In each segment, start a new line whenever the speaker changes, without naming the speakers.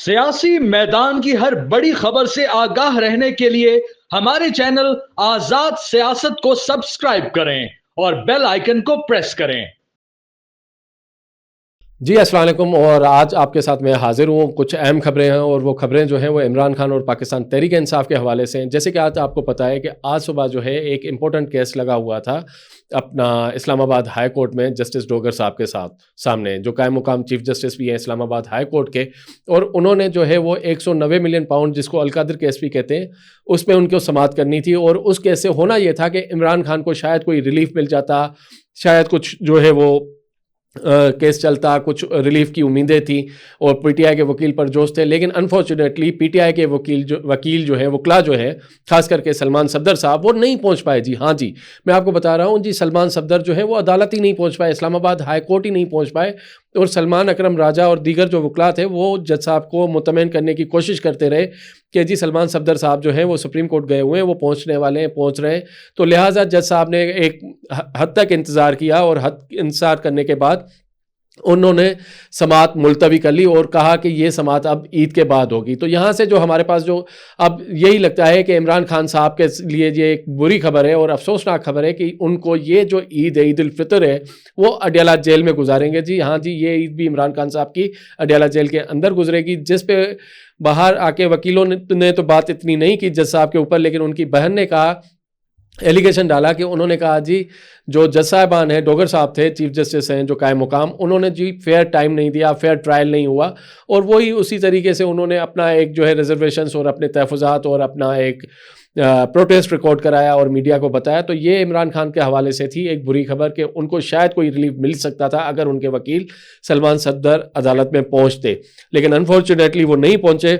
सियासी मैदान की हर बड़ी खबर से आगाह रहने के लिए हमारे चैनल आजाद सियासत को सब्सक्राइब करें और बेल आइकन को प्रेस करें।
जी अस्सलाम वालेकुम। और आज आपके साथ मैं हाजिर हूँ। कुछ अहम खबरें हैं और वो खबरें जो हैं वो इमरान खान और पाकिस्तान तहरीक इंसाफ के हवाले से हैं। जैसे कि आज आपको पता है कि आज सुबह जो है एक इम्पोर्टेंट केस लगा हुआ था अपना इस्लामाबाद हाई कोर्ट में जस्टिस डोगर साहब के सामने, जो कायम मुकाम चीफ जस्टिस भी हैं इस्लामाबाद हाई कोर्ट के। और उन्होंने जो है वो 190 मिलियन पाउंड, जिसको अलकादिर केस भी कहते हैं, उसमें उनको समाअत करनी थी। और उस केस से होना ये था कि इमरान खान को शायद कोई रिलीफ मिल जाता, शायद कुछ जो है वो केस चलता, कुछ रिलीफ की उम्मीदें थी और पीटीआई के वकील परजोश थे। लेकिन अनफॉर्चुनेटली पीटीआई के वकील जो है, वकला जो है, खास करके सलमान सफदर साहब, वो नहीं पहुंच पाए। जी हाँ जी, मैं आपको बता रहा हूं जी, सलमान सफदर जो है वो अदालत ही नहीं पहुंच पाए, इस्लामाबाद हाई कोर्ट ही नहीं पहुंच पाए। और सलमान अकरम राजा और दीगर जो वकला थे वो जज साहब को मुतमईन करने की कोशिश करते रहे कि जी सलमान सफदर साहब जो हैं वो सुप्रीम कोर्ट गए हुए हैं, वो पहुंचने वाले हैं, पहुंच रहे हैं। तो लिहाजा जज साहब ने एक हद तक इंतज़ार किया और हद इंतज़ार करने के बाद उन्होंने समाअत मुलतवी कर ली और कहा कि ये समाअत अब ईद के बाद होगी। तो यहाँ से जो हमारे पास जो अब यही लगता है कि इमरान खान साहब के लिए ये एक बुरी खबर है और अफसोसनाक खबर है कि उनको ये जो ईद है, ईद उल फितर है, वो अडयाला जेल में गुजारेंगे। जी हाँ जी, ये ईद भी इमरान खान साहब की अडयाला जेल के अंदर गुजरेगी, जिस पे बाहर आके वकीलों ने तो बात इतनी नहीं की जज साहब के ऊपर, लेकिन उनकी बहन ने कहा, एलिगेशन डाला कि उन्होंने कहा जी जो जज साहबान हैं, डोगर साहब थे, चीफ जस्टिस हैं जो कायम मुकाम, उन्होंने जी फेयर टाइम नहीं दिया, फेयर ट्रायल नहीं हुआ। और वही उसी तरीके से उन्होंने अपना एक जो है रिजर्वेशंस और अपने तहफ़्फ़ुज़ात और अपना एक प्रोटेस्ट रिकॉर्ड कराया और मीडिया को बताया। तो ये इमरान खान के हवाले से थी एक बुरी खबर कि उनको शायद कोई रिलीफ मिल सकता था अगर उनके वकील सलमान सफदर अदालत में पहुंचते, लेकिन अनफॉर्चुनेटली वो नहीं पहुंचे।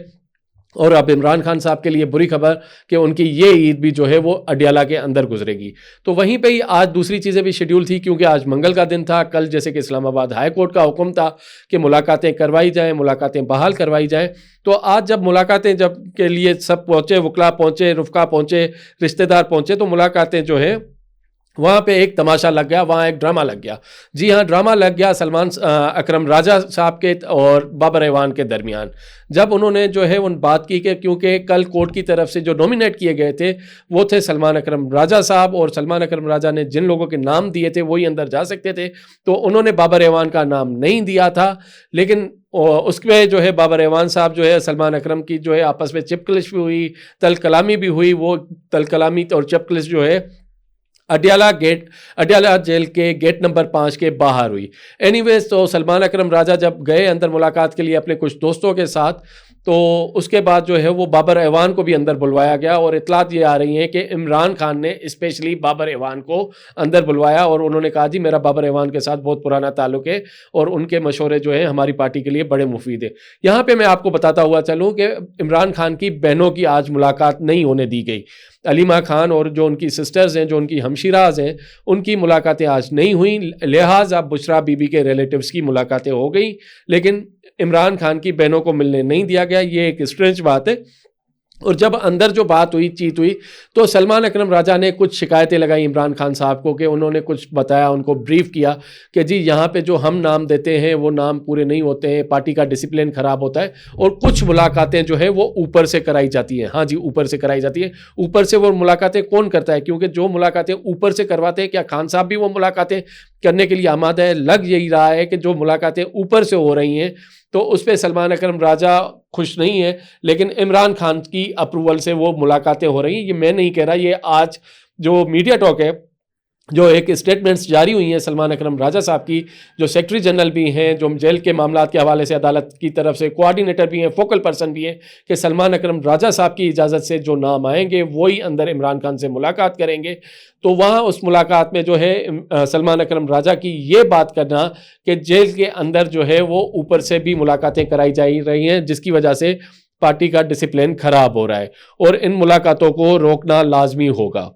और अब इमरान खान साहब के लिए बुरी खबर कि उनकी ये ईद भी जो है वो अडयाला के अंदर गुजरेगी। तो वहीं पे ही आज दूसरी चीज़ें भी शेड्यूल थी, क्योंकि आज मंगल का दिन था। कल जैसे कि इस्लामाबाद हाई कोर्ट का हुक्म था कि मुलाकातें करवाई जाएं, मुलाकातें बहाल करवाई जाएं। तो आज जब मुलाकातें जब के लिए सब पहुँचे, वकला पहुँचे, रुफ़का पहुँचे, रिश्तेदार पहुँचे, तो मुलाकातें जो है वहाँ पे एक तमाशा लग गया, वहाँ एक ड्रामा लग गया। जी हाँ, ड्रामा लग गया सलमान अकरम राजा साहब के और बाबर एवान के दरमियान। जब उन्होंने जो है उन बात की कि क्योंकि कल कोर्ट की तरफ से जो नॉमिनेट किए गए थे वो थे सलमान अकरम राजा साहब, और सलमान अकरम राजा ने जिन लोगों के नाम दिए थे वही अंदर जा सकते थे, तो उन्होंने बाबर एवान का नाम नहीं दिया था। लेकिन उसमें जो है बाबर एवान साहब जो है सलमान अकरम की जो है आपस में चिपकलिश भी हुई, तल कलामी भी हुई। वो तल कलामी और चिपकलिश जो है अडयाला जेल के गेट नंबर 5 के बाहर हुई। एनीवेज, तो सलमान अकरम राजा जब गए अंदर मुलाकात के लिए अपने कुछ दोस्तों के साथ, तो उसके बाद जो है वो बाबर एवान को भी अंदर बुलवाया गया। और इतलात ये आ रही हैं कि इमरान खान ने स्पेशली बाबर एवान को अंदर बुलवाया और उन्होंने कहा जी मेरा बाबर एवान के साथ बहुत पुराना ताल्लुक है और उनके मशवरे जो हैं हमारी पार्टी के लिए बड़े मुफीद है। यहाँ पे मैं आपको बताता हुआ चलूँ कि इमरान खान की बहनों की आज मुलाकात नहीं होने दी गई। अलीमा खान और जो उनकी सिस्टर्स हैं, जो उनकी हमशीराज हैं, उनकी मुलाकातें आज नहीं हुई। लिहाजा बुशरा बीबी के रिलेटिव्स की मुलाकातें हो गई, लेकिन इमरान खान की बहनों को मिलने नहीं दिया गया। ये एक स्ट्रेंज बात है। और जब अंदर जो बात हुई, चीत हुई, तो सलमान अकरम राजा ने कुछ शिकायतें लगाई इमरान खान साहब को कि उन्होंने कुछ बताया, उनको ब्रीफ किया कि जी यहाँ पे जो हम नाम देते हैं वो नाम पूरे नहीं होते हैं, पार्टी का डिसिप्लिन ख़राब होता है और कुछ मुलाकातें जो है वो ऊपर से कराई जाती हैं। हाँ जी, ऊपर से कराई जाती है। ऊपर से वो मुलाकातें कौन करता है? क्योंकि जो मुलाकातें ऊपर से करवाते हैं, क्या खान साहब भी वो मुलाकातें करने के लिए आमादा है? लग यही रहा है कि जो मुलाकातें ऊपर से हो रही हैं तो उस पर सलमान अकरम राजा खुश नहीं है, लेकिन इमरान खान की अप्रूवल से वो मुलाकातें हो रही हैं। ये मैं नहीं कह रहा, ये आज जो मीडिया टॉक है, जो एक स्टेटमेंट्स जारी हुई हैं सलमान अकरम राजा साहब की, जो सेक्रेटरी जनरल भी हैं, जो जेल के मामलात के हवाले से अदालत की तरफ से कोऑर्डिनेटर भी हैं, फोकल पर्सन भी हैं, कि सलमान अकरम राजा साहब की इजाज़त से जो नाम आएंगे वही अंदर इमरान खान से मुलाकात करेंगे। तो वहाँ उस मुलाकात में जो है सलमान अकरम राजा की ये बात करना कि जेल के अंदर जो है वो ऊपर से भी मुलाकातें कराई जा रही हैं, जिसकी वजह से पार्टी का डिसिप्लिन ख़राब हो रहा है और इन मुलाकातों को रोकना लाजमी होगा।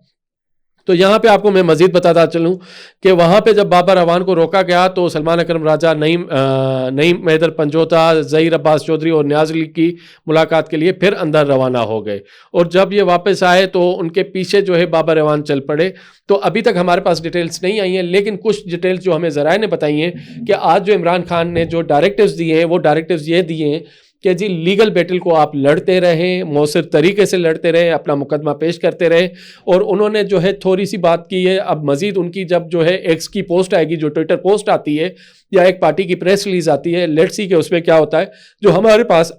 तो यहाँ पे आपको मैं मजीद बताता चलूँ कि वहाँ पे जब बाबर एवान को रोका गया तो सलमान अकरम राजा नईम मैदर पंजोता, ज़हीर अब्बास चौधरी और न्याज़ अली की मुलाकात के लिए फिर अंदर रवाना हो गए। और जब ये वापस आए तो उनके पीछे जो है बाबर एवान चल पड़े। तो अभी तक हमारे पास डिटेल्स नहीं आई हैं, लेकिन कुछ डिटेल्स जो हमें ज़राए ने बताई हैं कि आज जो इमरान खान ने जो डायरेक्टिव्स दिए हैं वो डायरेक्टिव्स ये दिए हैं कि जी लीगल बैटल को आप लड़ते रहें, मौसर तरीके से लड़ते रहें, अपना मुकदमा पेश करते रहें। और उन्होंने जो है थोड़ी सी बात की है, अब मजीद उनकी जब जो है एक्स की पोस्ट आएगी, जो ट्विटर पोस्ट आती है या एक पार्टी की प्रेस रिलीज आती है, लेट्स सी कि उसमें क्या होता है। जो हमारे पास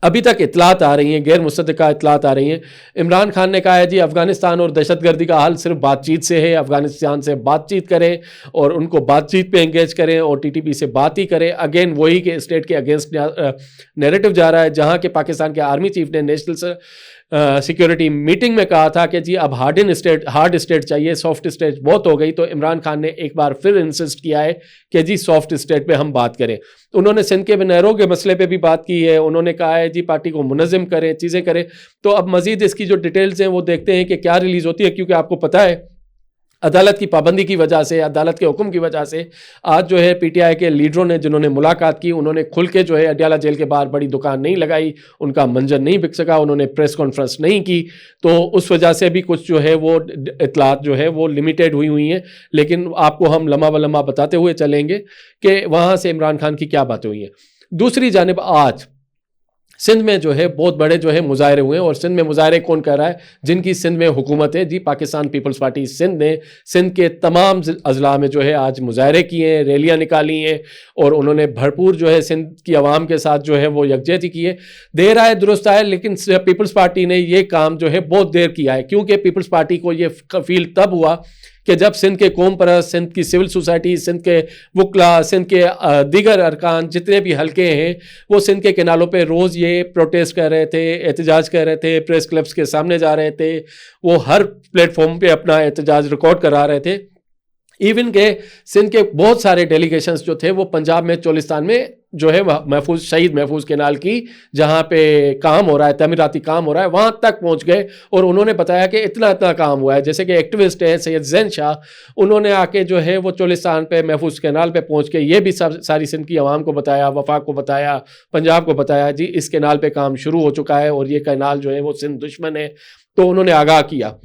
अभी तक इतलात आ रही हैं, गैर मुसद्दक़ा इतलात आ रही हैं, इमरान खान ने कहा है जी अफ़गानिस्तान और दहशतगर्दी का हल सिर्फ बातचीत से है, अफ़गानिस्तान से बातचीत करें और उनको बातचीत पे एंगेज करें और टीटीपी से बात ही करें। अगेन वही के स्टेट के अगेंस्ट नैरेटिव जा रहा है, जहां के पाकिस्तान के आर्मी चीफ ने नेशनल सिक्योरिटी मीटिंग में कहा था कि जी अब हार्ड स्टेट चाहिए, सॉफ्ट स्टेट बहुत हो गई। तो इमरान खान ने एक बार फिर इंसिस्ट किया है कि जी सॉफ्ट स्टेट पे हम बात करें। उन्होंने सिंध के नहरों के मसले पे भी बात की है, उन्होंने कहा है जी पार्टी को मुनज़्ज़म करें, चीज़ें करें। तो अब मजीद इसकी जो डिटेल्स हैं वो देखते हैं कि क्या रिलीज़ होती है, क्योंकि आपको पता है अदालत की पाबंदी की वजह से, अदालत के हुक्म की वजह से आज जो है पीटीआई के लीडरों ने जिन्होंने मुलाकात की, उन्होंने खुल के जो है अडयाला जेल के बाहर बड़ी दुकान नहीं लगाई, उनका मंजर नहीं बिक सका, उन्होंने प्रेस कॉन्फ्रेंस नहीं की। तो उस वजह से भी कुछ जो है वो इतलात जो है वो लिमिटेड हुई हैं। लेकिन आपको हम लम्हा ब लम्हा बताते हुए चलेंगे कि वहाँ से इमरान खान की क्या बातें हुई हैं। दूसरी जानिब आज सिंध में जो है बहुत बड़े जो है मुजाहरे हुए हैं, और सिंध में मुजाहरे कौन कर रहा है? जिनकी सिंध में हुकूमत है जी, पाकिस्तान पीपल्स पार्टी सिंध ने सिंध के तमाम अजला में जो है आज मुजाहरे किए हैं, रैलियां निकाली हैं, और उन्होंने भरपूर जो है सिंध की आवाम के साथ जो है वो यकजहती की है। देर आए दुरुस्त आए, लेकिन पीपल्स पार्टी ने ये काम जो है बहुत देर किया है, क्योंकि पीपल्स पार्टी को ये फील तब हुआ कि जब सिंध के कौम परस्त, सिंध की सिविल सोसाइटी, सिंध के वकला, सिंध के दीगर अरकान जितने भी हल्के हैं, वो सिंध के किनारों पे रोज़ ये प्रोटेस्ट कर रहे थे, एहतजाज कर रहे थे, प्रेस क्लब्स के सामने जा रहे थे, वो हर प्लेटफॉर्म पे अपना एहतजाज रिकॉर्ड करा रहे थे। इवन के सिंध के बहुत सारे डेलीगेशंस जो थे वो पंजाब में, चोलिस्तान में जो है महफूज, शहीद महफूज केनाल की जहाँ पे काम हो रहा है, तमीराती काम हो रहा है, वहाँ तक पहुँच गए और उन्होंने बताया कि इतना इतना काम हुआ है। जैसे कि एक्टिविस्ट हैं सैयद जैन शाह, उन्होंने आके जो है वो चोलिस्तान पे महफूज केनाल पे पहुँच के ये भी सारी सिंध की आवाम को बताया, वफाक को बताया, पंजाब को बताया जी इस केनाल पे काम शुरू हो चुका है और ये केनाल जो है वो सिंध दुश्मन है। तो उन्होंने आगाह किया।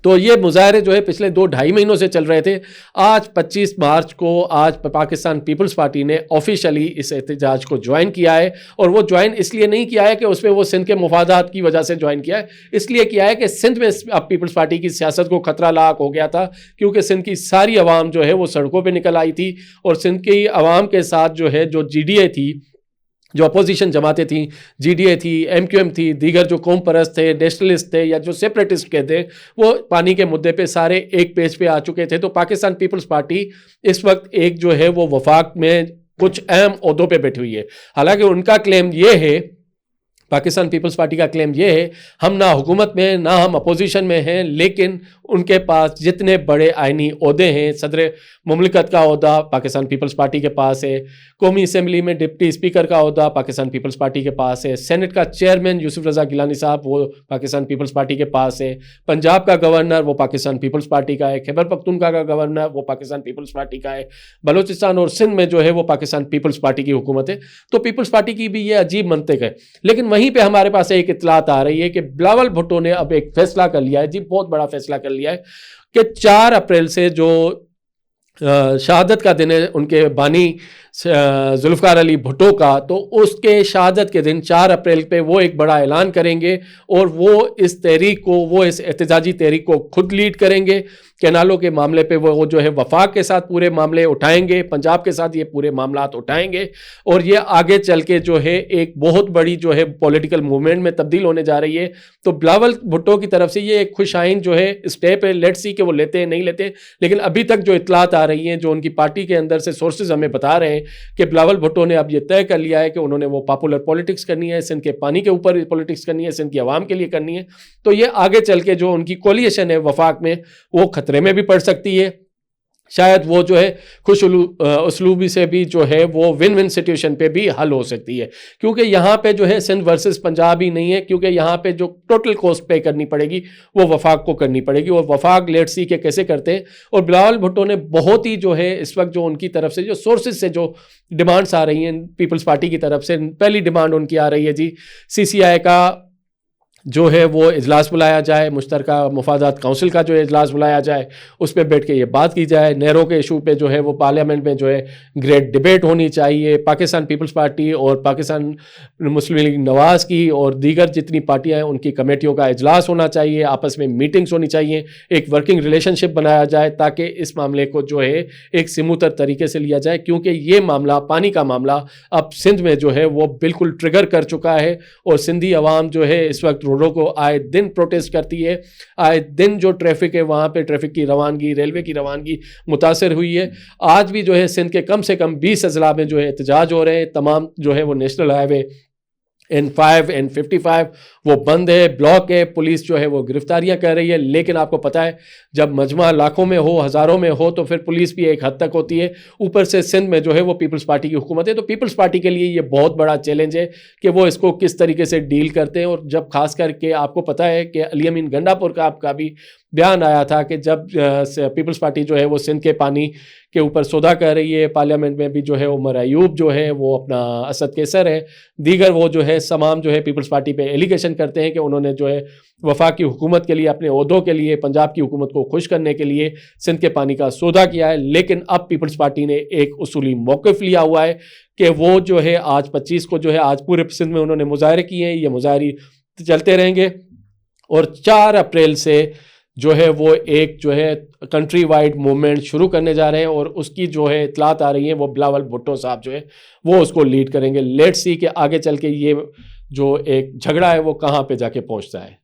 तो ये मुजाहरे जो है पिछले 2-2.5 महीनों से चल रहे थे। आज 25 मार्च को आज पाकिस्तान पीपल्स पार्टी ने ऑफिशियली इस एहतजाज को ज्वाइन किया है, और वो ज्वाइन इसलिए नहीं किया है कि उसमें वो सिंध के मुफादात की वजह से ज्वाइन किया है, इसलिए किया है कि सिंध में अब पीपल्स पार्टी की सियासत को खतरा लाक हो गया था, क्योंकि सिंध की सारी आवाम जो है वो सड़कों पर निकल आई थी, और सिंध की आवाम के साथ जो है जो GDA थी, जो अपोजिशन जमातें थी, GDA थी, MQM थी, दीगर जो कौम परस्त थे, नेशनलिस्ट थे या जो सेपरेटिस्ट के थे, वो पानी के मुद्दे पे सारे एक पेज पे आ चुके थे। तो पाकिस्तान पीपल्स पार्टी इस वक्त एक जो है वो वफाक में कुछ अहम ओहदों पे बैठी हुई है। हालांकि उनका क्लेम ये है, पाकिस्तान पीपल्स पार्टी का क्लेम ये है, हम ना हुकूमत में ना हम अपोजिशन में हैं, लेकिन उनके पास जितने बड़े आइनी ओहदे हैं, सदर मुमलिकत का ओहदा पाकिस्तान पीपल्स पार्टी के पास है, कौमी असम्बली में डिप्टी स्पीकर का ओहदा पाकिस्तान पीपल्स पार्टी के पास है, सेनेट का चेयरमैन यूसुफ रज़ा गिलानी साहब वो पाकिस्तान पीपल्स पार्टी के पास है, पंजाब का गवर्नर वो पाकिस्तान पीपल्स पार्टी का है, खैबर पख्तूनख्वा का गवर्नर वो पाकिस्तान पीपल्स पार्टी का है, बलूचिस्तान और सिंध में जो है वो पाकिस्तान पीपल्स पार्टी की हुकूमत है। तो पीपल्स पार्टी की भी ये अजीब मंतिक है। लेकिन वहीं पर हमारे पास एक इतलात आ रही है कि बिलावल भुट्टो ने अब एक फैसला कर लिया है जी, बहुत बड़ा फैसला कर लिया है कि 4 अप्रैल से जो शहादत का दिन है उनके बानी जुल्फ़िकार अली भुट्टो का, तो उसके शहादत के दिन 4 अप्रैल पे वो एक बड़ा ऐलान करेंगे और वो इस तहरीक को, वो इस एहतजाजी तहरीक को खुद लीड करेंगे। कैनालों के मामले पे वो जो है वफाक के साथ पूरे मामले उठाएंगे, पंजाब के साथ ये पूरे मामलात उठाएंगे, और ये आगे चल के जो है एक बहुत बड़ी जो है पॉलिटिकल मूवमेंट में तब्दील होने जा रही है। तो बिलावल भुट्टो की तरफ से ये एक खुशाइन जो है स्टेप है, लेट्स सी कि वो लेते हैं नहीं लेते। लेकिन अभी तक जो इतलात आ रही हैं, जो उनकी पार्टी के अंदर से सोर्सेज हमें बता रहे हैं कि बिलावल भुट्टो ने अब ये तय कर लिया है कि उन्होंने वो पॉपुलर पॉलिटिक्स करनी है, सिंध के पानी के ऊपर पॉलिटिक्स करनी है, सिंध की आवाम के लिए करनी है। तो ये आगे चल के जो उनकी कोलिएशन है वफाक में, वो खतरे में भी पड़ सकती है। शायद वो जो है खुश उसलूबी से भी जो है वो विन विन सिचुएशन पे भी हल हो सकती है, क्योंकि यहाँ पे जो है सिंध वर्सेस पंजाब ही नहीं है, क्योंकि यहाँ पे जो टोटल कॉस्ट पे करनी पड़ेगी वो वफाक को करनी पड़ेगी, और वफाक लेट्स सी के कैसे करते हैं। और बिलावल भुट्टो ने बहुत ही जो है इस वक्त जो उनकी तरफ से जो सोर्सेज से जो डिमांड्स आ रही हैं पीपल्स पार्टी की तरफ से, पहली डिमांड उनकी आ रही है जी CCI का जो है वो इजलास बुलाया जाए, मुश्तरका मुफादात काउंसिल का जो इजलास बुलाया जाए, उस पर बैठ के ये बात की जाए। नहरों के इशू पे जो है वो पार्लियामेंट में जो है ग्रेट डिबेट होनी चाहिए। पाकिस्तान पीपल्स पार्टी और पाकिस्तान मुस्लिम लीग नवाज़ की और दीगर जितनी पार्टियां हैं उनकी कमेटियों का इजलास होना चाहिए, आपस में मीटिंग्स होनी चाहिए, एक वर्किंग रिलेशनशिप बनाया जाए ताकि इस मामले को जो है एक स्मूथर तरीके से लिया जाए, क्योंकि ये मामला, पानी का मामला अब सिंध में जो है वो बिल्कुल ट्रिगर कर चुका है और सिंधी अवाम जो है इस वक्त रोडों को आए दिन प्रोटेस्ट करती है। आए दिन जो ट्रैफिक है वहाँ पे ट्रैफिक की रवानगी, रेलवे की रवानगी मुतासर हुई है। आज भी जो है सिंध के कम से कम 20 अजला में जो है एहतजाज हो रहे हैं। तमाम जो है वो नेशनल हाईवे N5 N55 वो बंद है, ब्लॉक है, पुलिस जो है वो गिरफ्तारियां कर रही है। लेकिन आपको पता है जब मजमा लाखों में हो, हज़ारों में हो, तो फिर पुलिस भी एक हद तक होती है। ऊपर से सिंध में जो है वो पीपल्स पार्टी की हुकूमत है, तो पीपल्स पार्टी के लिए ये बहुत बड़ा चैलेंज है कि वो इसको किस तरीके से डील करते हैं। और जब खास करके आपको पता है कि अली अमीन गंडापुर का आपका भी बयान आया था कि जब पीपल्स पार्टी जो है वो सिंध के पानी के ऊपर सौदा कर रही है, पार्लियामेंट में भी जो है उमर अयूब जो है वो अपना असद केसर है, दीगर वो जो है तमाम जो है पीपल्स पार्टी पे एलिगेशन करते हैं कि उन्होंने जो है वफाकी हुकूमत के लिए, अपने ओहदों के लिए, पंजाब की हुकूमत को खुश करने के लिए सिंध के पानी का सौदा किया है। लेकिन अब पीपल्स पार्टी ने एक उसूली मौक़िफ़ लिया हुआ है कि वो जो है आज 25 को जो है आज पूरे सिंध में उन्होंने मुजाहरे किए हैं, ये मुजाहरे चलते रहेंगे और 4 अप्रैल से जो है वो एक जो है कंट्री वाइड मूवमेंट शुरू करने जा रहे हैं और उसकी जो है इतलात आ रही है वो बिलावल भुट्टो साहब जो है वो उसको लीड करेंगे। लेट्स सी कि आगे चल के ये जो एक झगड़ा है वो कहाँ पे जाके पहुँचता है।